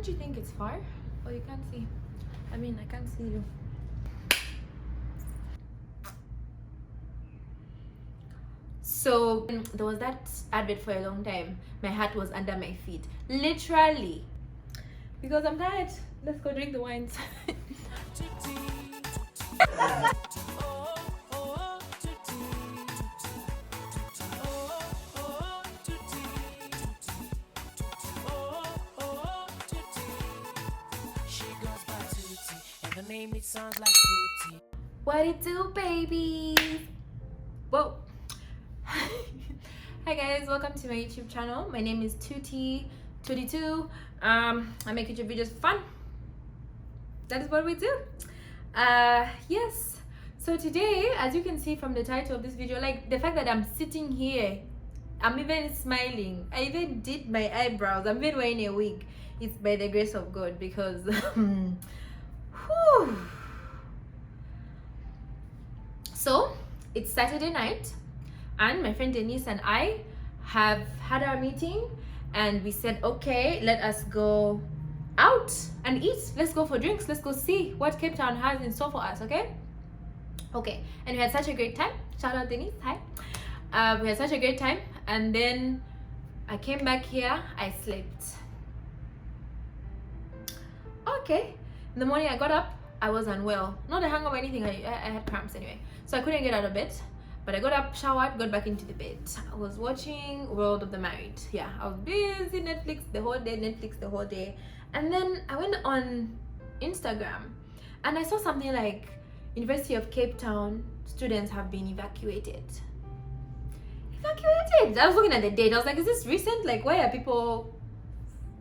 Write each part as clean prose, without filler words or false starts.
Don't you think it's far? Or you can't see? I mean, I can't see you. So there was that advert for a long time. My heart was under my feet, literally, because I'm tired. Let's go drink the wines. Name it sounds like Tuttie. What it do, baby? Whoa. Hi guys, welcome to my YouTube channel. My name is Tuttie Too. I make YouTube videos for fun. That is what we do. Yes. So today, as you can see from the title of this video, like the fact that I'm sitting here, I'm even smiling. I even did my eyebrows. I'm even wearing a wig. It's by the grace of God, because so it's Saturday night, and my friend Denise and I have had our meeting, and we said, okay, let us go out and eat. Let's go for drinks. Let's go see what Cape Town has in store for us. Okay, and we had such a great time. Shout out Denise. Hi. We had such a great time, and then I came back here. I slept. Okay, in the morning I got up. I was unwell, not a hangover or anything. I had cramps anyway, so I couldn't get out of bed. But I got up, showered, got back into the bed. I was watching World of the Married. Yeah, I was busy Netflix the whole day. And then I went on Instagram and I saw something like University of Cape Town students have been evacuated. I was looking at the date. I was like, is this recent? Like, why are people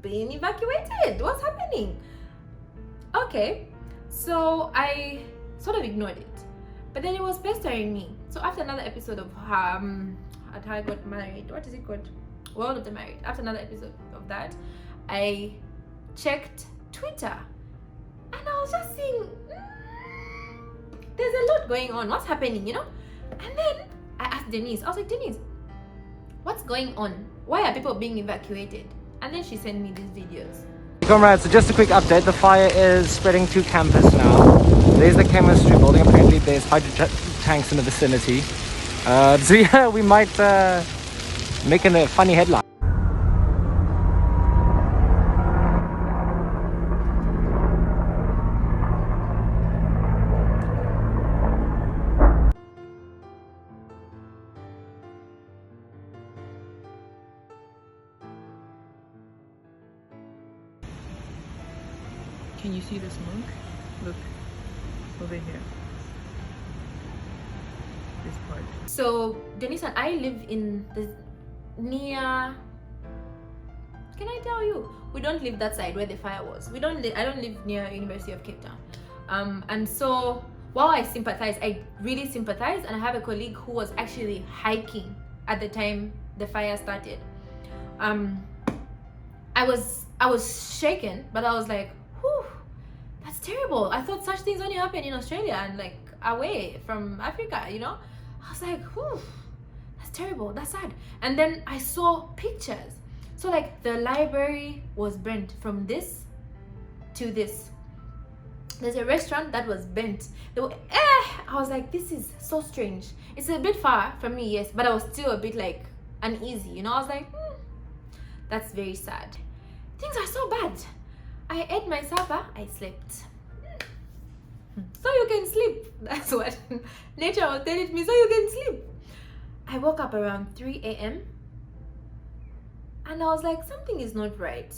being evacuated? What's happening? Okay, so I sort of ignored it, but then it was pestering me. So after another episode of How I Got Married, what is it called? World of the Married. After another episode of that, I checked Twitter, and I was just seeing there's a lot going on. What's happening, you know? And then I asked Denise. I was like, Denise, what's going on? Why are people being evacuated? And then she sent me these videos. Comrades, so just a quick update. The fire is spreading to campus now. There's the chemistry building. Apparently there's hydrogen tanks in the vicinity. So yeah, we might make a funny headline. Can you see the smoke? Look, over here. This part. So Denise and I live in the near. Can I tell you? We don't live that side where the fire was. I don't live near University of Cape Town. And so while I really sympathize, and I have a colleague who was actually hiking at the time the fire started. I was shaken, but I was like, whew, that's terrible. I thought such things only happen in Australia and like away from Africa, you know? I was like, whew, that's terrible, that's sad. And then I saw pictures. So like the library was burnt from this to this. There's a restaurant that was burnt. I was like, this is so strange. It's a bit far from me, yes, but I was still a bit like uneasy, you know? I was like, that's very sad. Things are so bad. I ate my supper, I slept. So you can sleep. That's what nature was telling me, so you can sleep. I woke up around 3 a.m. and I was like, something is not right.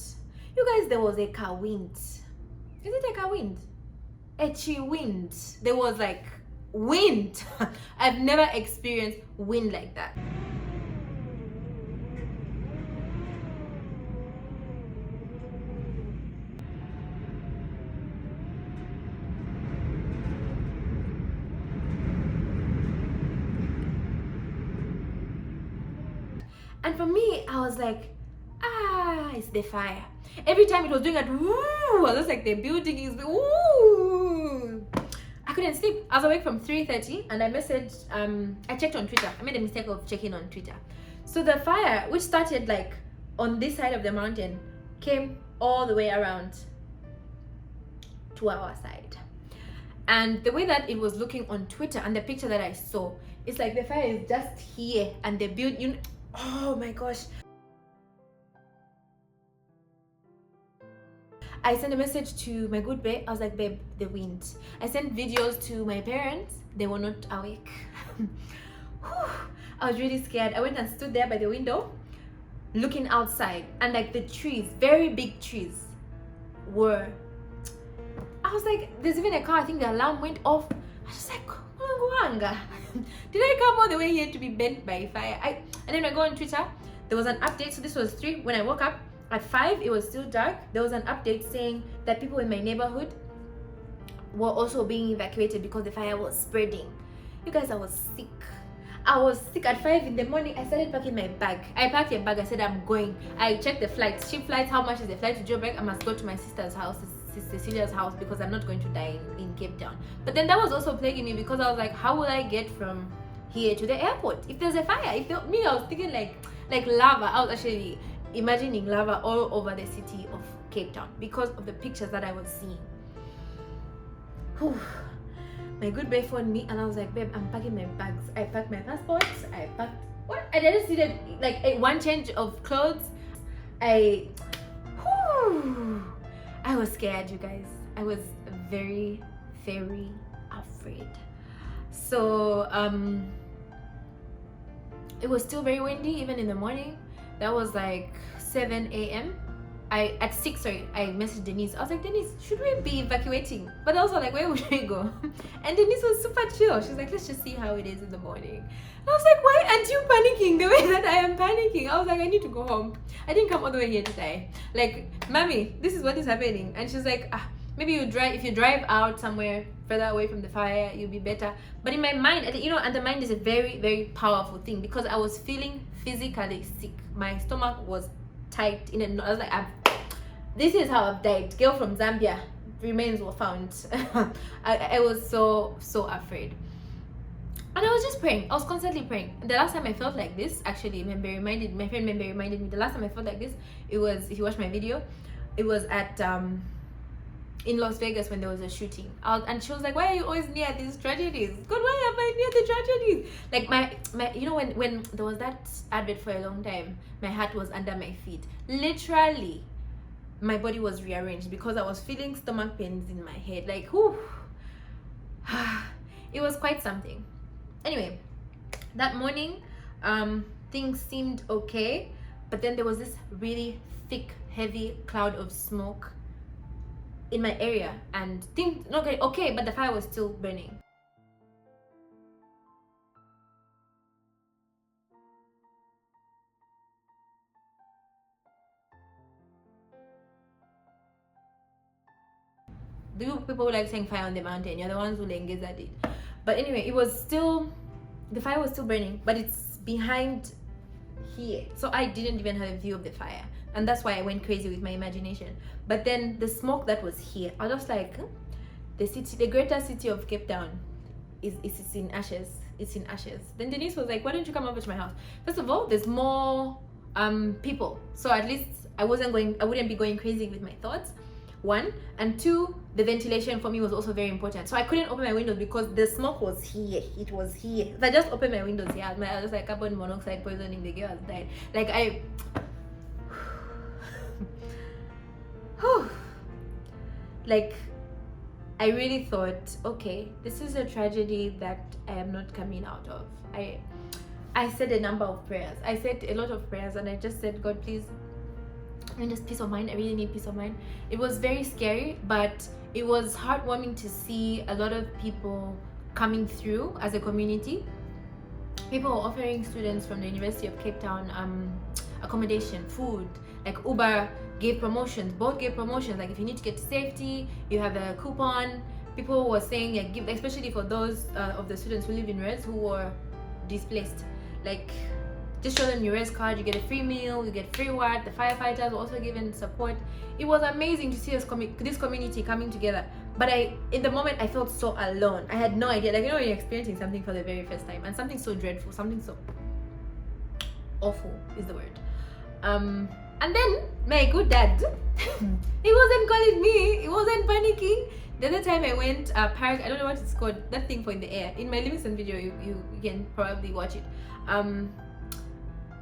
You guys, there was a car wind. Is it a car wind? A chi wind. There was like wind. I've never experienced wind like that. And for me, I was like, it's the fire. Every time it was doing that, woo, I was just like, the building is, woo. I couldn't sleep. I was awake from 3:30 and I messaged, I checked on Twitter. I made a mistake of checking on Twitter. So the fire, which started like on this side of the mountain, came all the way around to our side. And the way that it was looking on Twitter and the picture that I saw, it's like the fire is just here and the build, you know, oh my gosh. I sent a message to my good babe. I was like, babe, the wind. I sent videos to my parents. They were not awake. I was really scared. I went and stood there by the window looking outside, and like the trees, very big trees, were, I was like, there's even a car, I think the alarm went off. I was just like, did I come all the way here to be bent by fire? And then I go on Twitter, there was an update. So this was 3 when I woke up. At 5 it was still dark. There was an update saying that people in my neighborhood were also being evacuated because the fire was spreading. You guys, I was sick. I was sick. At 5 in the morning, I started packing my bag. I packed a bag. I said, I'm going. I checked the flights, cheap flights. How much is the flight to Joburg? I must go to my sister's house, Cecilia's house, because I'm not going to die in Cape Town. But then that was also plaguing me, because I was like, how will I get from here to the airport if there's a fire? I was thinking like lava. I was actually imagining lava all over the city of Cape Town because of the pictures that I was seeing. Whew. My good babe phoned me and I was like, babe, I'm packing my bags. I packed my passports. I packed what? I just needed like one change of clothes. I was scared, you guys. I was very, very afraid. So it was still very windy even in the morning. That was like 7 a.m. At 6, I messaged Denise. I was like, Denise, should we be evacuating? But also like, where would we go? And Denise was super chill. She's like, let's just see how it is in the morning. And I was like, why aren't you panicking the way that I am panicking? I was like, I need to go home. I didn't come all the way here to die. Like, mommy, this is what is happening. And she's like, maybe if you drive out somewhere further away from the fire, you'll be better. But in my mind, and the mind is a very, very powerful thing, because I was feeling physically sick. My stomach was tight I was like, this is how I've died. Girl from Zambia, remains were found. I was so afraid. And I was just praying. I was constantly praying. The last time I felt like this, actually, my friend Membe reminded me, the last time I felt like this, it was, if you watch my video, it was at in Las Vegas when there was a shooting. And she was like, why are you always near these tragedies? God, why am I near the tragedies? Like my you know, when there was that advert for a long time, my heart was under my feet. Literally, my body was rearranged because I was feeling stomach pains in my head. Like, whew. It was quite something. Anyway, that morning, things seemed okay, but then there was this really thick, heavy cloud of smoke in my area, and things not okay, but the fire was still burning. You people like saying fire on the mountain, you're the ones who engage at it. But anyway, it was still, the fire was still burning, but it's behind here, so I didn't even have a view of the fire, and that's why I went crazy with my imagination. But then the smoke that was here, I was just like, the greater city of Cape Town is in ashes. It's in ashes. Then Denise was like, why don't you come over to my house? First of all, there's more people, so at least I wouldn't be going crazy with my thoughts. 1 and 2, the ventilation for me was also very important. So I couldn't open my windows because the smoke was here. It was here. If I just opened my windows here, I was just like carbon monoxide poisoning. The girl has died. Like I really thought, okay, this is a tragedy that I am not coming out of. I said a number of prayers. I said a lot of prayers, and I just said, God, please, I just peace of mind. I really need peace of mind. It was very scary, but it was heartwarming to see a lot of people coming through as a community. People were offering students from the University of Cape Town accommodation, food. Like Uber gave promotions, both gave promotions. Like if you need to get to safety, you have a coupon. People were saying, like, give, especially for those of the students who live in res who were displaced, like, just show them your res card, you get a free meal, you get free what. The firefighters were also given support. It was amazing to see this community coming together. But in the moment, I felt so alone. I had no idea. Like, you know, when you're experiencing something for the very first time, and something so dreadful, something so awful is the word. And then my good dad, he wasn't calling me, he wasn't panicking. The other time I went park, I don't know what it's called, that thing for in the air. In my Livingston video, you can probably watch it.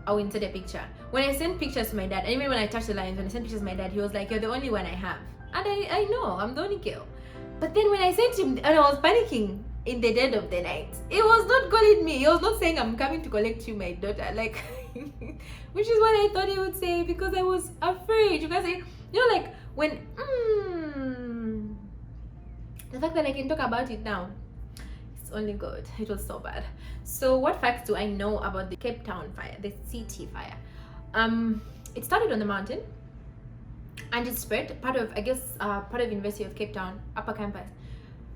I'll insert a picture. When I sent pictures to my dad, and even when I touched the lines, when I sent pictures to my dad, he was like, "You're the only one I have." And I know, I'm the only girl. But then when I sent him, and I was panicking in the dead of the night, he was not calling me. He was not saying, "I'm coming to collect you, my daughter." Like, which is what I thought he would say, because I was afraid. You guys say, you know, like when, the fact that I can talk about it now, it's only good. It was so bad. So what facts do I know about the Cape Town fire, the CT fire? It started on the mountain and it spread. Part of, I guess, part of University of Cape Town upper campus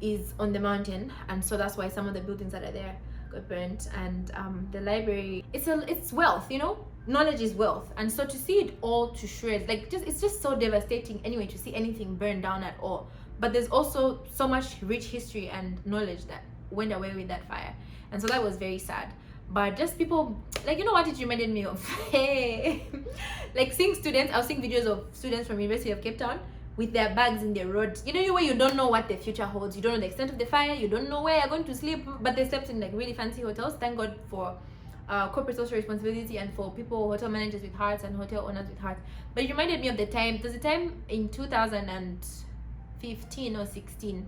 is on the mountain, and so that's why some of the buildings that are there got burnt. And the library, it's wealth, you know, knowledge is wealth. And so to see it all to shreds, like, it's just so devastating anyway to see anything burned down at all. But there's also so much rich history and knowledge that went away with that fire, and so that was very sad. But just people, like, you know what it reminded me of? Like seeing students, I was seeing videos of students from University of Cape Town with their bags in the road, you know, where you don't know what the future holds, you don't know the extent of the fire, you don't know where you're going to sleep, but they slept in like really fancy hotels. Thank God for corporate social responsibility and for people, hotel managers with hearts and hotel owners with hearts. But it reminded me of the time, there's a time in 2015 or 16,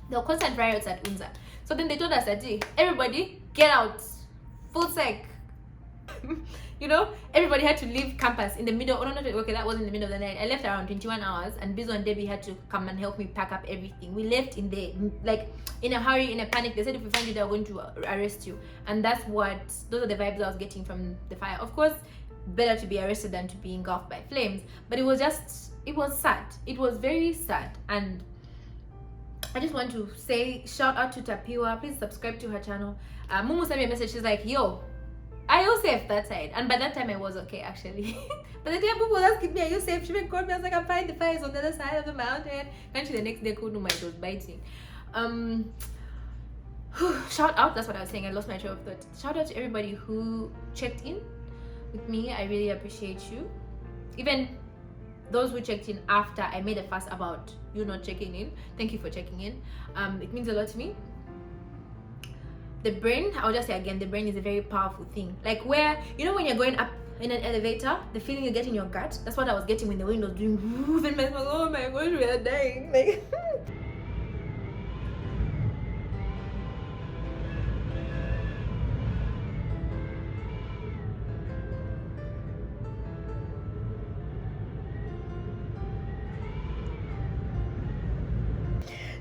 there were constant riots at Unza. So then they told us that, hey, everybody get out, full sec. You know, everybody had to leave campus in the middle. Oh, no, okay, that was in the middle of the night. I left around 21 hours, and Bizo and Debbie had to come and help me pack up everything. We left in the, like, in a hurry, in a panic. They said if we find you, they're going to arrest you. And those are the vibes I was getting from the fire. Of course, better to be arrested than to be engulfed by flames. But it was sad. It was very sad. And I just want to say shout out to Tapiwa. Please subscribe to her channel. Mumu sent me a message. She's like, yo, are you safe that side? And by that time I was okay, actually. But the time people was asking me, are you safe? She even called me. I was like, I'm fine. The fire is on the other side of the mountain. Actually, the next day, could know my was biting. Shout out. That's what I was saying. I lost my train of thought. Shout out to everybody who checked in with me. I really appreciate you. Even those who checked in after I made a fuss about you not checking in. Thank you for checking in. It means a lot to me. The brain, I'll just say again, the brain is a very powerful thing. Like, where, you know, when you're going up in an elevator, the feeling you get in your gut, that's what I was getting when the wind was doing woof, and my like, oh my gosh, we are dying. Like,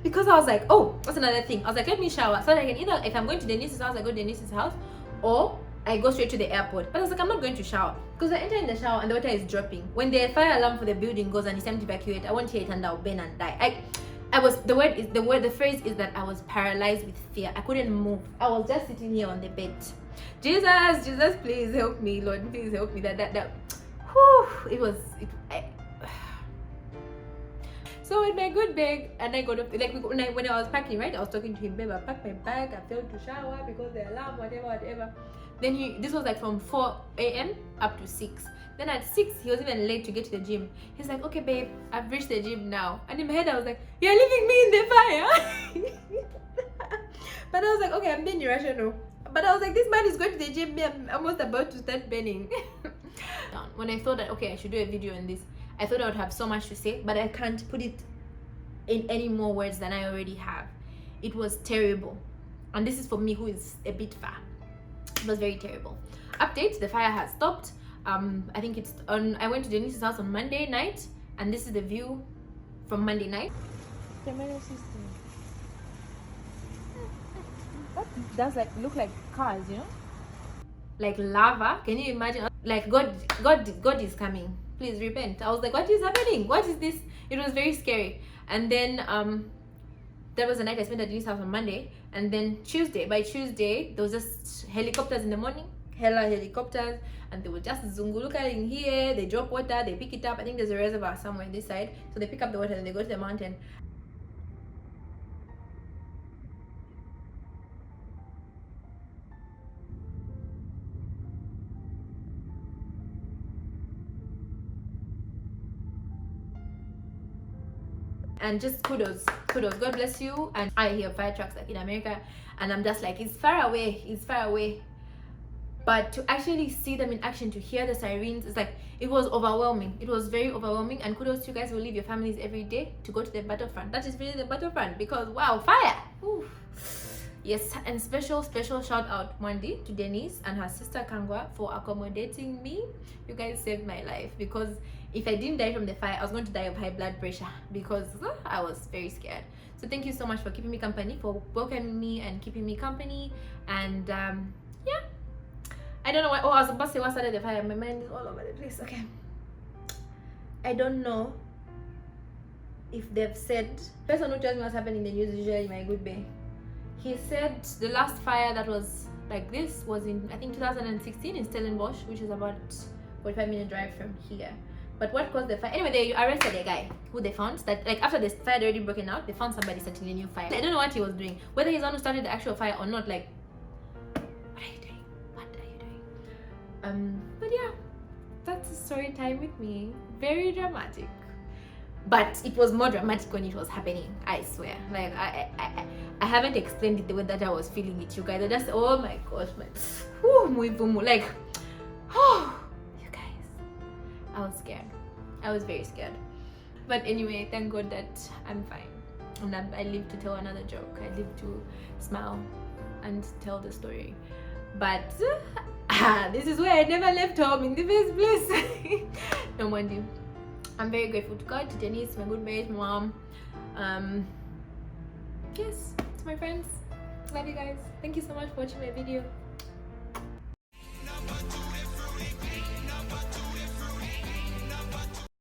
because I was like, oh, that's another thing. I was like, let me shower so that I can either, if I'm going to Denise's house, I go to Denise's house, or I go straight to the airport. But I was like, I'm not going to shower, because I enter in the shower and the water is dropping. When the fire alarm for the building goes and it's time to evacuate, I won't hear it and I'll burn and die. The phrase is that I was paralyzed with fear. I couldn't move. I was just sitting here on the bed. Jesus, please help me, Lord, please help me. Whew, so with my good bag, and I got up, like, when I was packing, right, I was talking to him, babe, I packed my bag, I failed to shower because the alarm, whatever. Then this was like from 4 a.m. up to 6. Then at 6, he was even late to get to the gym. He's like, okay, babe, I've reached the gym now. And in my head, I was like, you're leaving me in the fire. But I was like, okay, I'm being irrational. But I was like, this man is going to the gym, me, I'm almost about to start burning. When I thought that, okay, I should do a video on this, I thought I would have so much to say, but I can't put it in any more words than I already have. It was terrible. And this is for me, who is a bit far. It was very terrible. Update, the fire has stopped. I think it's on, I went to Denise's house on Monday night, and this is the view from Monday night. That does look like cars, you know? Like lava. Can you imagine? Like God is coming. Please repent. I was like, what is happening? What is this? It was very scary. And then that was the night I spent at Denise's house on Monday. And then by Tuesday, there was just helicopters in the morning. Hella helicopters. And they were just zungulukaing here. They drop water, they pick it up. I think there's a reservoir somewhere this side. So they pick up the water and they go to the mountain. and just kudos, God bless you. And I hear fire trucks like in America, and I'm just like, it's far away, but to actually see them in action, to hear the sirens, it's like, it was overwhelming. It was very overwhelming. And kudos to you guys who leave your families every day to go to the battlefront. That is really the battlefront, because wow, fire. Ooh. Yes, and special shout out Wendy to Denise and her sister Kangwa for accommodating me. You guys saved my life, because if I didn't die from the fire, I was going to die of high blood pressure, because I was very scared. So thank you so much for keeping me company, for welcoming me and keeping me company. And yeah, I don't know what, I was about to say what started the fire. My mind is all over the place. Okay, I don't know if they've said, the person who tells me what's happening in the news is usually my good bae. He said the last fire that was like this was in, I think, 2016 in Stellenbosch, which is about 45-minute drive from here. But what caused the fire? Anyway, they arrested a guy who they found that, like, after the fire had already broken out, they found somebody starting a new fire. I don't know what he was doing, whether he's the one who started the actual fire or not. Like, what are you doing? But yeah, that's a story time with me. Very dramatic. But it was more dramatic when it was happening, I swear. Like, I haven't explained it the way that I was feeling it, you guys. I just, oh my gosh, like, oh, you guys, I was scared. I was very scared. But anyway, thank God that I'm fine. And I live to tell another joke. I live to smile and tell the story. But this is why I never left home in the first place. No wonder. I'm very grateful to God, to Denise, my good babe, my mom. Yes, to my friends. Love you guys. Thank you so much for watching my video.